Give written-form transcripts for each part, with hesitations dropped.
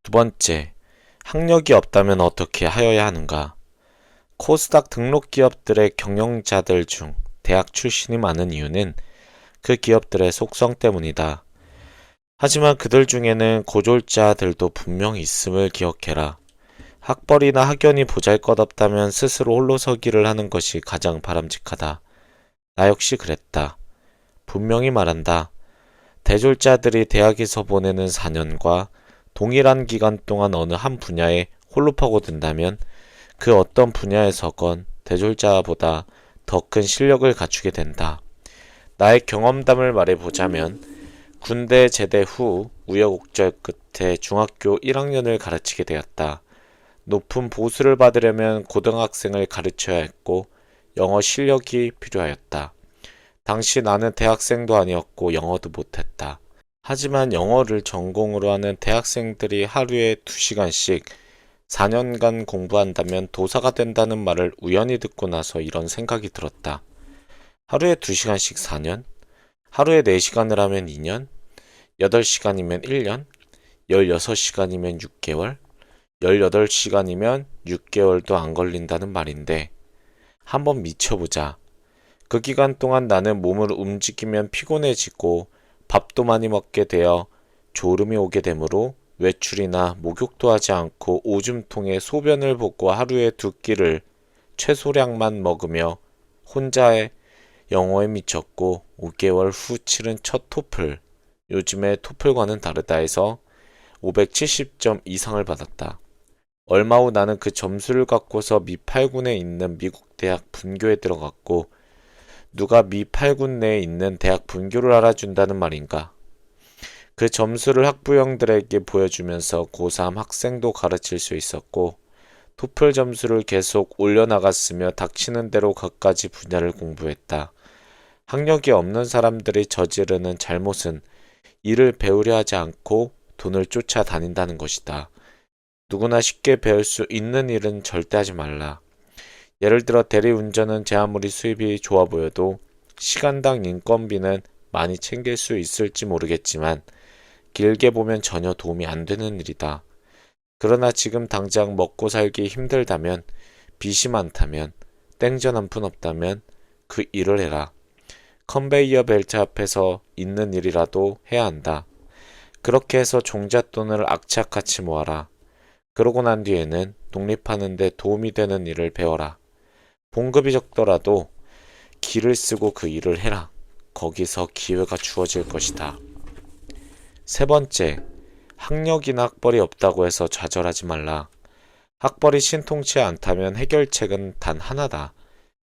두 번째, 학력이 없다면 어떻게 하여야 하는가? 코스닥 등록 기업들의 경영자들 중 대학 출신이 많은 이유는 그 기업들의 속성 때문이다. 하지만 그들 중에는 고졸자들도 분명 있음을 기억해라. 학벌이나 학연이 보잘것없다면 스스로 홀로서기를 하는 것이 가장 바람직하다. 나 역시 그랬다. 분명히 말한다. 대졸자들이 대학에서 보내는 4년과 동일한 기간 동안 어느 한 분야에 홀로 파고든다면 그 어떤 분야에서건 대졸자보다 더 큰 실력을 갖추게 된다. 나의 경험담을 말해보자면 군대 제대 후 우여곡절 끝에 중학교 1학년을 가르치게 되었다. 높은 보수를 받으려면 고등학생을 가르쳐야 했고 영어 실력이 필요하였다. 당시 나는 대학생도 아니었고 영어도 못했다. 하지만 영어를 전공으로 하는 대학생들이 하루에 2시간씩 4년간 공부한다면 도사가 된다는 말을 우연히 듣고 나서 이런 생각이 들었다. 하루에 2시간씩 4년? 하루에 4시간을 하면 2년? 8시간이면 1년? 16시간이면 6개월? 18시간이면 6개월도 안 걸린다는 말인데 한번 미쳐보자. 그 기간 동안 나는 몸을 움직이면 피곤해지고 밥도 많이 먹게 되어 졸음이 오게 되므로 외출이나 목욕도 하지 않고 오줌통에 소변을 붓고 하루에 2끼를 최소량만 먹으며 혼자의 영어에 미쳤고 5개월 후 치른 첫 토플, 요즘의 토플과는 다르다 해서 570점 이상을 받았다. 얼마 후 나는 그 점수를 갖고서 미 8군에 있는 미국 대학 분교에 들어갔고 누가 미 8군 내에 있는 대학 분교를 알아준다는 말인가. 그 점수를 학부형들에게 보여주면서 고3 학생도 가르칠 수 있었고 토플 점수를 계속 올려나갔으며 닥치는 대로 갖가지 분야를 공부했다. 학력이 없는 사람들이 저지르는 잘못은 일을 배우려 하지 않고 돈을 쫓아다닌다는 것이다. 누구나 쉽게 배울 수 있는 일은 절대 하지 말라. 예를 들어 대리운전은 제 아무리 수입이 좋아 보여도 시간당 인건비는 많이 챙길 수 있을지 모르겠지만 길게 보면 전혀 도움이 안 되는 일이다. 그러나 지금 당장 먹고 살기 힘들다면, 빚이 많다면, 땡전 한 푼 없다면 그 일을 해라. 컨베이어 벨트 앞에서 있는 일이라도 해야 한다. 그렇게 해서 종잣돈을 악착같이 모아라. 그러고 난 뒤에는 독립하는 데 도움이 되는 일을 배워라. 봉급이 적더라도 기를 쓰고 그 일을 해라. 거기서 기회가 주어질 것이다. 세 번째, 학력이나 학벌이 없다고 해서 좌절하지 말라. 학벌이 신통치 않다면 해결책은 단 하나다.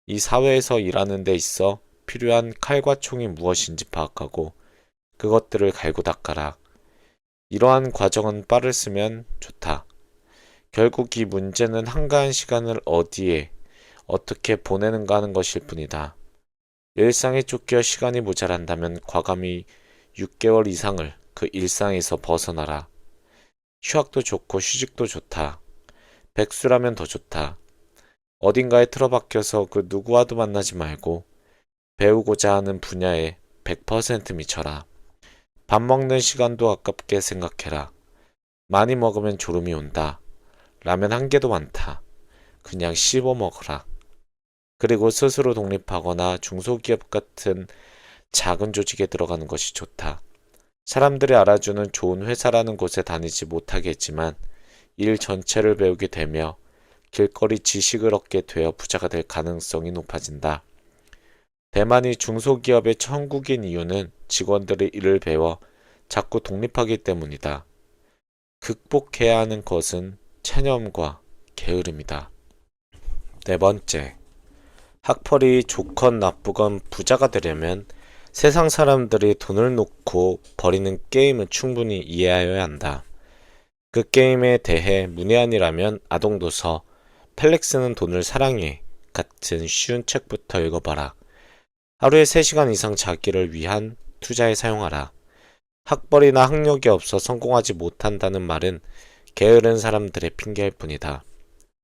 이 사회에서 일하는 데 있어 필요한 칼과 총이 무엇인지 파악하고 그것들을 갈고 닦아라. 이러한 과정은 빠르으면 좋다. 결국 이 문제는 한가한 시간을 어디에 어떻게 보내는가 하는 것일 뿐이다. 일상에 쫓겨 시간이 모자란다면 과감히 6개월 이상을 그 일상에서 벗어나라. 휴학도 좋고 휴직도 좋다. 백수라면 더 좋다. 어딘가에 틀어박혀서 그 누구와도 만나지 말고 배우고자 하는 분야에 100% 미쳐라. 밥 먹는 시간도 아깝게 생각해라. 많이 먹으면 졸음이 온다. 라면 한 개도 많다. 그냥 씹어 먹어라. 그리고 스스로 독립하거나 중소기업 같은 작은 조직에 들어가는 것이 좋다. 사람들이 알아주는 좋은 회사라는 곳에 다니지 못하겠지만 일 전체를 배우게 되며 길거리 지식을 얻게 되어 부자가 될 가능성이 높아진다. 대만이 중소기업의 천국인 이유는 직원들이 일을 배워 자꾸 독립하기 때문이다. 극복해야 하는 것은 체념과 게으름이다. 네 번째, 학벌이 좋건 나쁘건 부자가 되려면 세상 사람들이 돈을 놓고 벌이는 게임을 충분히 이해하여야 한다. 그 게임에 대해 문외한이라면 아동도서 펠렉스는 돈을 사랑해 같은 쉬운 책부터 읽어봐라. 하루에 3시간 이상 자기를 위한 투자에 사용하라. 학벌이나 학력이 없어 성공하지 못한다는 말은 게으른 사람들의 핑계일 뿐이다.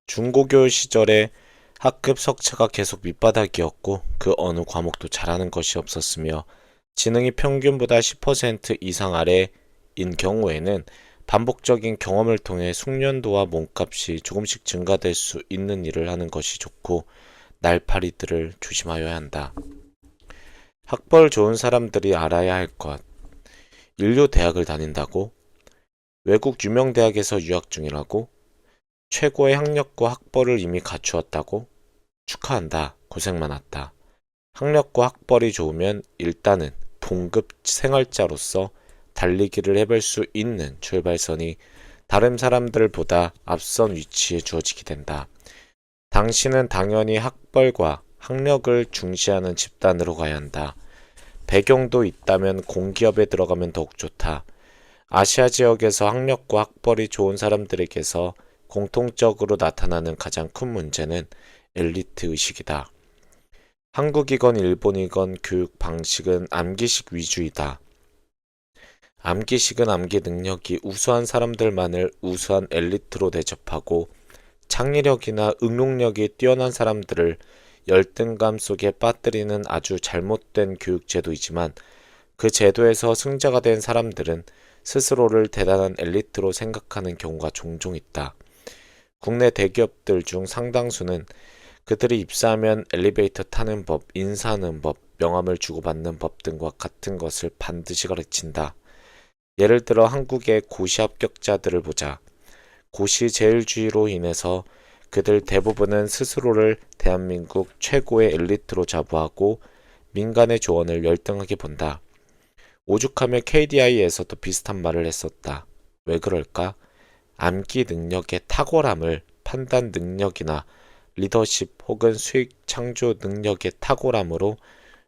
중고교 시절에 학급 석차가 계속 밑바닥이었고 그 어느 과목도 잘하는 것이 없었으며 지능이 평균보다 10% 이상 아래인 경우에는 반복적인 경험을 통해 숙련도와 몸값이 조금씩 증가될 수 있는 일을 하는 것이 좋고 날파리들을 조심하여야 한다. 학벌 좋은 사람들이 알아야 할 것. 인류 대학을 다닌다고? 외국 유명 대학에서 유학 중이라고? 최고의 학력과 학벌을 이미 갖추었다고? 축하한다. 고생 많았다. 학력과 학벌이 좋으면 일단은 동급 생활자로서 달리기를 해볼 수 있는 출발선이 다른 사람들보다 앞선 위치에 주어지게 된다. 당신은 당연히 학벌과 학력을 중시하는 집단으로 가야 한다. 배경도 있다면 공기업에 들어가면 더욱 좋다. 아시아 지역에서 학력과 학벌이 좋은 사람들에게서 공통적으로 나타나는 가장 큰 문제는 엘리트 의식이다. 한국이건 일본이건 교육 방식은 암기식 위주이다. 암기식은 암기 능력이 우수한 사람들만을 우수한 엘리트로 대접하고 창의력이나 응용력이 뛰어난 사람들을 열등감 속에 빠뜨리는 아주 잘못된 교육 제도이지만 그 제도에서 승자가 된 사람들은 스스로를 대단한 엘리트로 생각하는 경우가 종종 있다. 국내 대기업들 중 상당수는 그들이 입사하면 엘리베이터 타는 법, 인사하는 법, 명함을 주고받는 법 등과 같은 것을 반드시 가르친다. 예를 들어 한국의 고시 합격자들을 보자. 고시 제일주의로 인해서 그들 대부분은 스스로를 대한민국 최고의 엘리트로 자부하고 민간의 조언을 열등하게 본다. 오죽하면 KDI에서도 비슷한 말을 했었다. 왜 그럴까? 암기 능력의 탁월함을 판단 능력이나 리더십 혹은 수익 창조 능력의 탁월함으로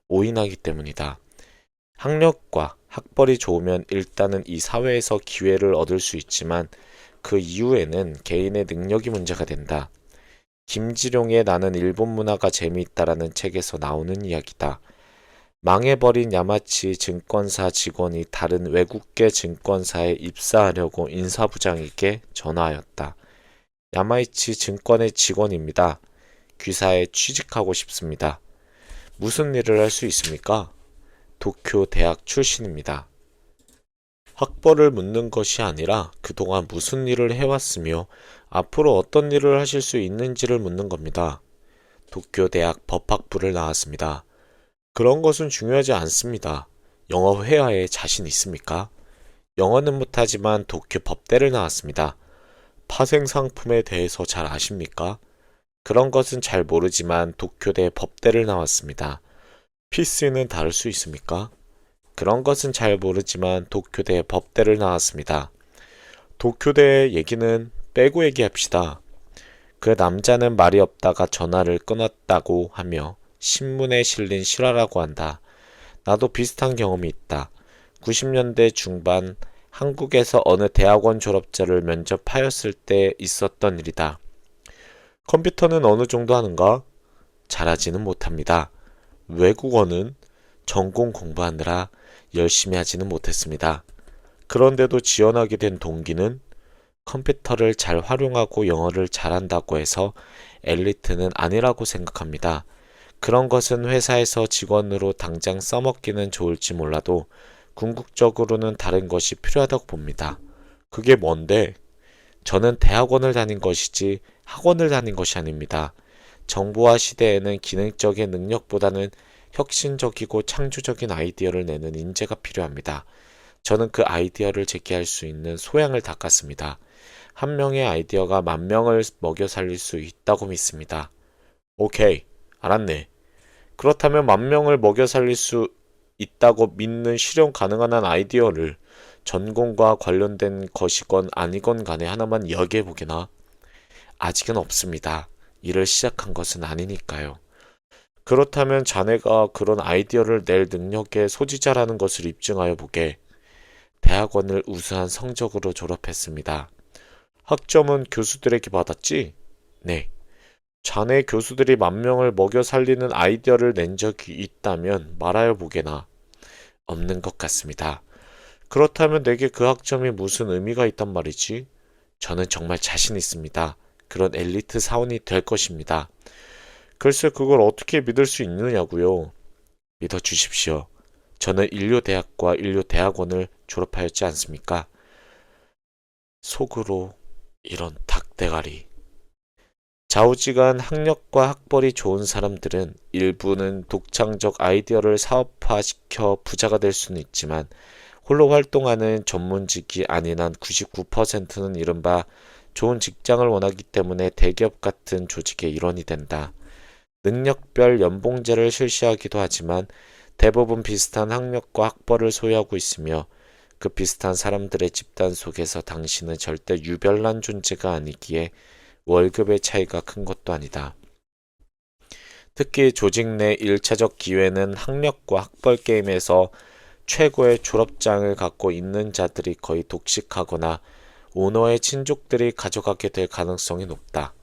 오인하기 때문이다. 학력과 학벌이 좋으면 일단은 이 사회에서 기회를 얻을 수 있지만 그 이후에는 개인의 능력이 문제가 된다. 김지룡의 나는 일본 문화가 재미있다라는 책에서 나오는 이야기다. 망해버린 야마치 증권사 직원이 다른 외국계 증권사에 입사하려고 인사부장에게 전화하였다. 야마이치 증권의 직원입니다. 귀사에 취직하고 싶습니다. 무슨 일을 할 수 있습니까? 도쿄 대학 출신입니다. 학벌을 묻는 것이 아니라 그동안 무슨 일을 해왔으며 앞으로 어떤 일을 하실 수 있는지를 묻는 겁니다. 도쿄 대학 법학부를 나왔습니다. 그런 것은 중요하지 않습니다. 영어 회화에 자신 있습니까? 영어는 못하지만 도쿄 법대를 나왔습니다. 파생 상품에 대해서 잘 아십니까? 그런 것은 잘 모르지만 도쿄대 법대를 나왔습니다. PC는 다룰 수 있습니까? 그런 것은 잘 모르지만 도쿄대 법대를 나왔습니다. 도쿄대 얘기는 빼고 얘기합시다. 그 남자는 말이 없다가 전화를 끊었다고 하며 신문에 실린 실화라고 한다. 나도 비슷한 경험이 있다. 90년대 중반 한국에서 어느 대학원 졸업자를 면접하였을 때 있었던 일이다. 컴퓨터는 어느 정도 하는가? 잘하지는 못합니다. 외국어는 전공 공부하느라 열심히 하지는 못했습니다. 그런데도 지원하게 된 동기는 컴퓨터를 잘 활용하고 영어를 잘한다고 해서 엘리트는 아니라고 생각합니다. 그런 것은 회사에서 직원으로 당장 써먹기는 좋을지 몰라도 궁극적으로는 다른 것이 필요하다고 봅니다. 그게 뭔데? 저는 대학원을 다닌 것이지 학원을 다닌 것이 아닙니다. 정보화 시대에는 기능적인 능력보다는 혁신적이고 창조적인 아이디어를 내는 인재가 필요합니다. 저는 그 아이디어를 제기할 수 있는 소양을 닦았습니다. 한 명의 아이디어가 10,000명을 먹여 살릴 수 있다고 믿습니다. 오케이, 알았네. 그렇다면 10,000명을 먹여 살릴 수 있다고 믿는 실현 가능한 한 아이디어를 전공과 관련된 것이건 아니건 간에 하나만 이야기해 보게나. 아직은 없습니다. 일을 시작한 것은 아니니까요. 그렇다면 자네가 그런 아이디어를 낼 능력의 소지자라는 것을 입증하여 보게. 대학원을 우수한 성적으로 졸업했습니다. 학점은 교수들에게 받았지? 네. 자네 교수들이 10,000명을 먹여 살리는 아이디어를 낸 적이 있다면 말하여 보게나. 없는 것 같습니다. 그렇다면 내게 그 학점이 무슨 의미가 있단 말이지? 저는 정말 자신 있습니다. 그런 엘리트 사원이 될 것입니다. 글쎄 그걸 어떻게 믿을 수 있느냐고요. 믿어주십시오. 저는 인류대학과 인류대학원을 졸업하였지 않습니까? 속으로 이런 닭대가리. 좌우지간 학력과 학벌이 좋은 사람들은 일부는 독창적 아이디어를 사업화시켜 부자가 될 수는 있지만 홀로 활동하는 전문직이 아닌 한 99%는 이른바 좋은 직장을 원하기 때문에 대기업 같은 조직의 일원이 된다. 능력별 연봉제를 실시하기도 하지만 대부분 비슷한 학력과 학벌을 소유하고 있으며 그 비슷한 사람들의 집단 속에서 당신은 절대 유별난 존재가 아니기에 월급의 차이가 큰 것도 아니다. 특히 조직 내 1차적 기회는 학력과 학벌 게임에서 최고의 졸업장을 갖고 있는 자들이 거의 독식하거나 오너의 친족들이 가져가게 될 가능성이 높다.